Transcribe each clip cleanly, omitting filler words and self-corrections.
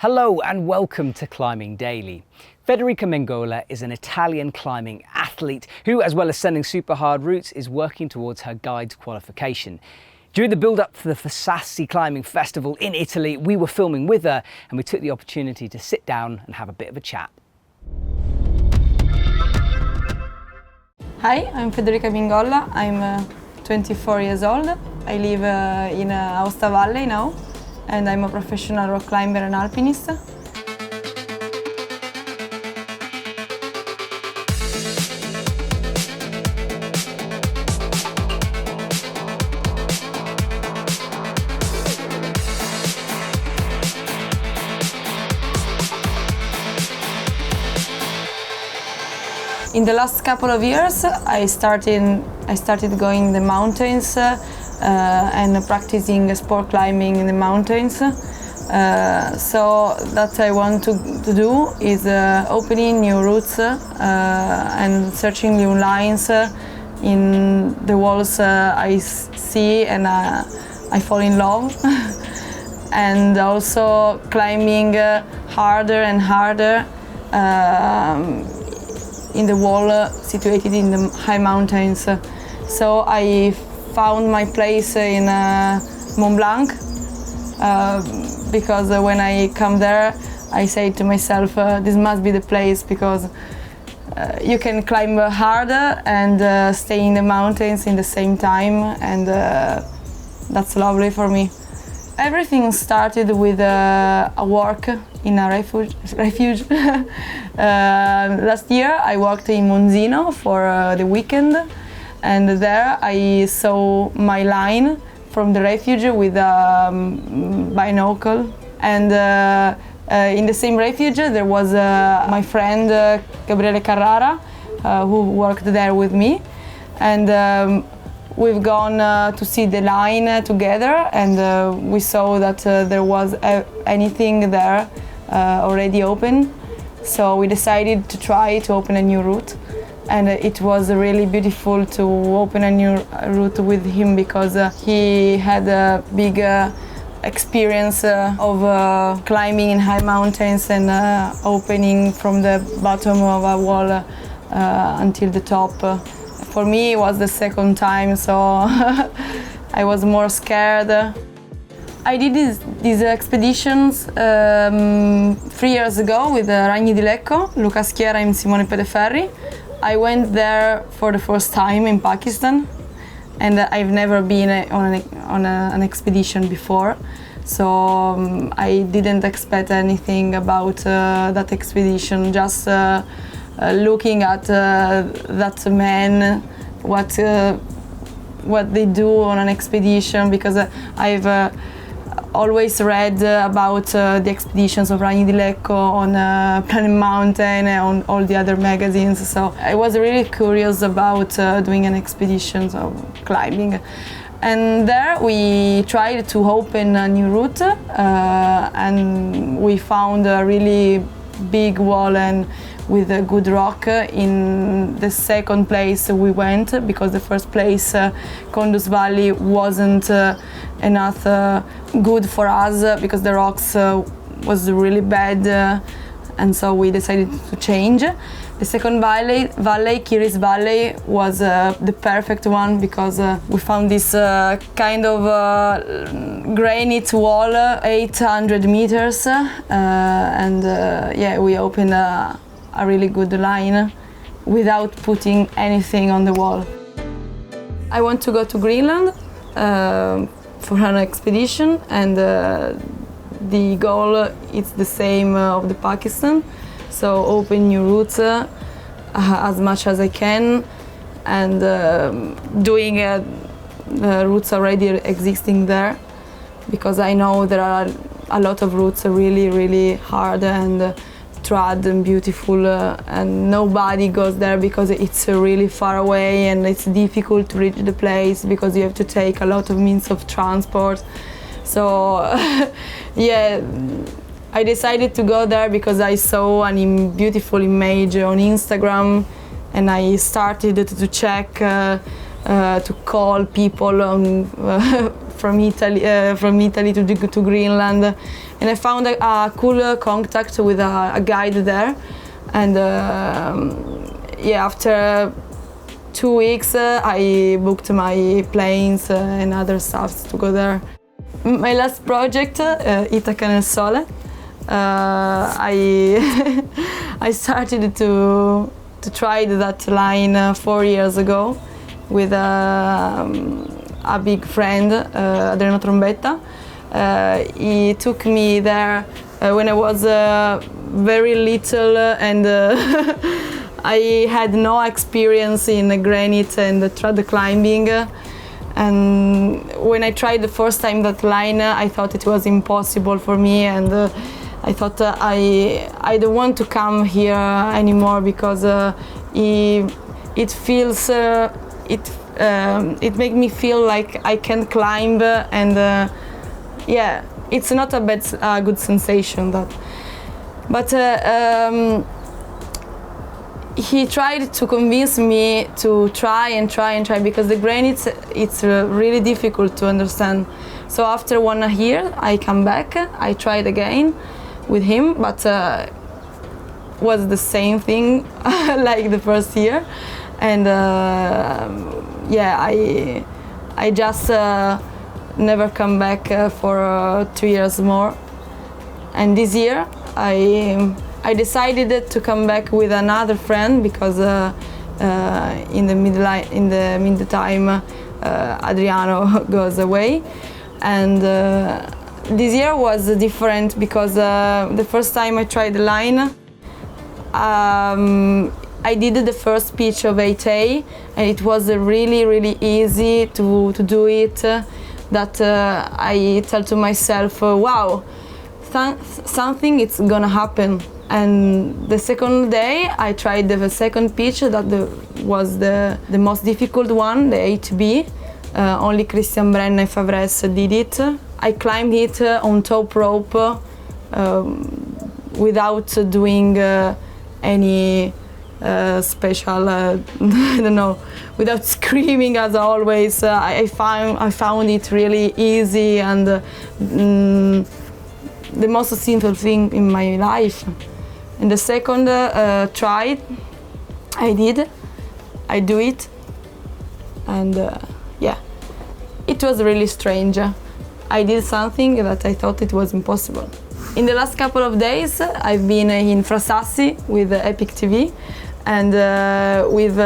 Hello and welcome to Climbing Daily. Federica Mingolla is an Italian climbing athlete who, as well as sending super hard routes, is working towards her guide's qualification. During the build-up for the Frasassi Climbing Festival in Italy, we were filming with her and we took the opportunity to sit down and have a bit of a chat. Hi, I'm Federica Mingolla. I'm 24 years old. I live in Aosta Valley now, and I'm a professional rock climber and alpinist. In the last couple of years, I started going the mountains and practicing sport climbing in the mountains. So that I want to do is opening new routes and searching new lines in the walls I see and I fall in love. And also climbing harder and harder in the wall situated in the high mountains. So I found my place in Mont Blanc because when I come there I say to myself, this must be the place, because you can climb harder and stay in the mountains in the same time, and that's lovely for me. Everything started with a work in a refuge. Last year I worked in Monzino for the weekend, and there I saw my line from the refuge with a binocle. And in the same refuge there was my friend Gabriele Carrara, who worked there with me, and we've gone to see the line together, and we saw that there was anything there already open. So we decided to try to open a new route, and it was really beautiful to open a new route with him, because he had a big experience of climbing in high mountains and opening from the bottom of a wall until the top. For me, it was the second time, so I was more scared. I did these expeditions 3 years ago with Ragni di Lecco, Luca Schiera and Simone Pedeferri. I went there for the first time in Pakistan, and I've never been on an expedition before, so I didn't expect anything about that expedition. Just looking at that man, what they do on an expedition, because I've always read about the expeditions of Ragni di Lecco on Planet Mountain and on all the other magazines, so I was really curious about doing an expedition of climbing. And there we tried to open a new route, and we found a really big wall and with a good rock in the second place we went, because the first place, Condus Valley, wasn't enough good for us, because the rocks was really bad, and so we decided to change. The second valley, Kiris Valley, was the perfect one, because we found this kind of granite wall, 800 meters, and yeah, we opened a really good line without putting anything on the wall. I want to go to Greenland for an expedition, and the goal is the same of the Pakistan, so open new routes as much as I can, and doing routes already existing there, because I know there are a lot of routes really hard and trad and beautiful, and nobody goes there because it's really far away and it's difficult to reach the place, because you have to take a lot of means of transport. So yeah, I decided to go there because I saw a beautiful image on Instagram, and I started to check, to call people on from Italy to Greenland, and I found a cool contact with a guide there, and yeah, after 2 weeks I booked my planes and other stuff to go there. My last project, Itaca nel Sole, I started to try that line 4 years ago with a big friend, Adriano Trombetta. He took me there when I was very little, and I had no experience in granite and trad climbing. And when I tried the first time that line, I thought it was impossible for me, and I thought I don't want to come here anymore, because it feels it makes me feel like I can climb, and yeah, it's not a good sensation that. But he tried to convince me to try and try, because the granite, it's really difficult to understand. So after 1 year I come back, I tried again with him, but was the same thing like the first year, and yeah, I just never come back for 2 years more. And this year I decided to come back with another friend, because in the meantime Adriano goes away, and this year was different, because the first time I tried the line, I did the first pitch of 8A, and it was really easy to do it, that I tell to myself, wow, something is gonna happen. And the second day I tried the second pitch, that was the most difficult one, the 8B. Only Christian Brenna and Favres did it. I climbed it on top rope without doing any special, I don't know, without screaming as always. I found it really easy, and the most simple thing in my life. And the second try, I do it, and yeah, it was really strange. I did something that I thought it was impossible. In the last couple of days, I've been in Frasassi with EpicTV, and we've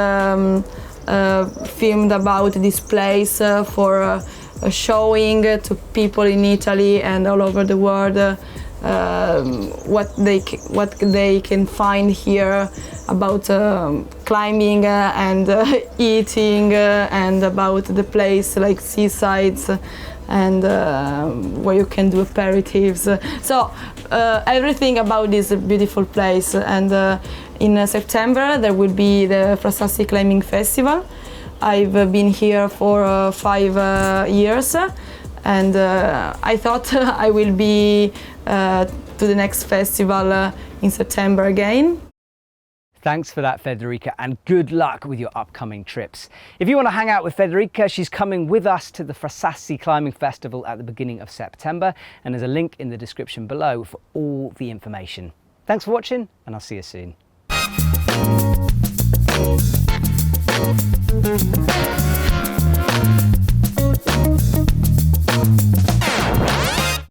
filmed about this place for showing to people in Italy and all over the world what they can find here about climbing and eating, and about the place like seasides, and where you can do aperitifs. So everything about this beautiful place. And in September there will be the Frasassi Climbing Festival. I've been here for 5 years, and I thought I will be to the next festival in September again. Thanks for that, Federica, and good luck with your upcoming trips. If you want to hang out with Federica, she's coming with us to the Frasassi Climbing Festival at the beginning of September, and there's a link in the description below for all the information. Thanks for watching, and I'll see you soon.